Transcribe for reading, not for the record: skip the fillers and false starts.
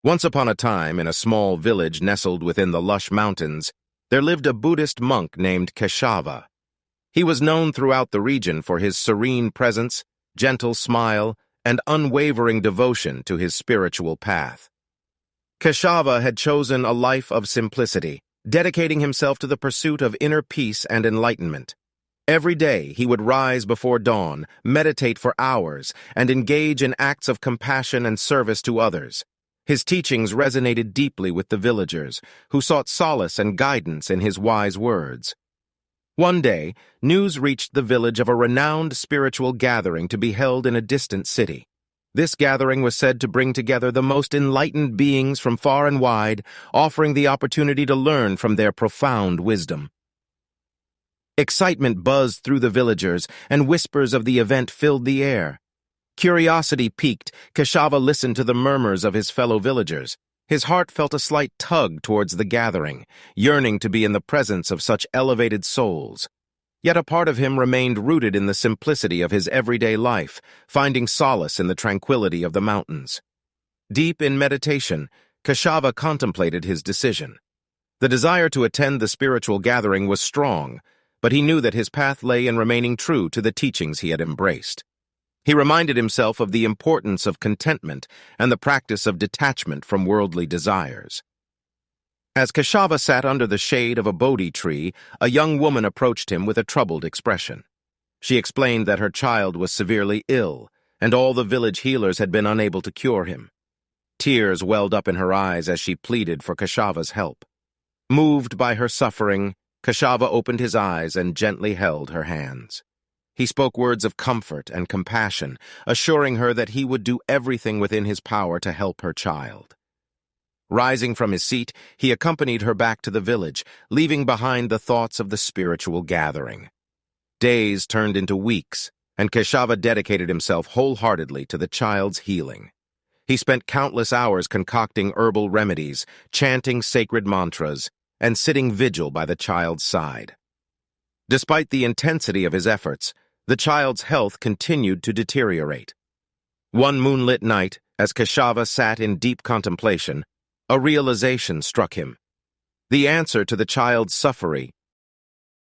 Once upon a time, in a small village nestled within the lush mountains, there lived a Buddhist monk named Keshava. He was known throughout the region for his serene presence, gentle smile, and unwavering devotion to his spiritual path. Keshava had chosen a life of simplicity, dedicating himself to the pursuit of inner peace and enlightenment. Every day he would rise before dawn, meditate for hours, and engage in acts of compassion and service to others. His teachings resonated deeply with the villagers, who sought solace and guidance in his wise words. One day, news reached the village of a renowned spiritual gathering to be held in a distant city. This gathering was said to bring together the most enlightened beings from far and wide, offering the opportunity to learn from their profound wisdom. Excitement buzzed through the villagers, and whispers of the event filled the air. Curiosity piqued, Keshava listened to the murmurs of his fellow villagers. His heart felt a slight tug towards the gathering, yearning to be in the presence of such elevated souls. Yet a part of him remained rooted in the simplicity of his everyday life, finding solace in the tranquility of the mountains. Deep in meditation, Keshava contemplated his decision. The desire to attend the spiritual gathering was strong, but he knew that his path lay in remaining true to the teachings he had embraced. He reminded himself of the importance of contentment and the practice of detachment from worldly desires. As Keshava sat under the shade of a Bodhi tree, a young woman approached him with a troubled expression. She explained that her child was severely ill, and all the village healers had been unable to cure him. Tears welled up in her eyes as she pleaded for Keshava's help. Moved by her suffering, Keshava opened his eyes and gently held her hands. He spoke words of comfort and compassion, assuring her that he would do everything within his power to help her child. Rising from his seat, he accompanied her back to the village, leaving behind the thoughts of the spiritual gathering. Days turned into weeks, and Keshava dedicated himself wholeheartedly to the child's healing. He spent countless hours concocting herbal remedies, chanting sacred mantras, and sitting vigil by the child's side. Despite the intensity of his efforts, the child's health continued to deteriorate. One moonlit night, as Keshava sat in deep contemplation, a realization struck him. The answer to the child's suffering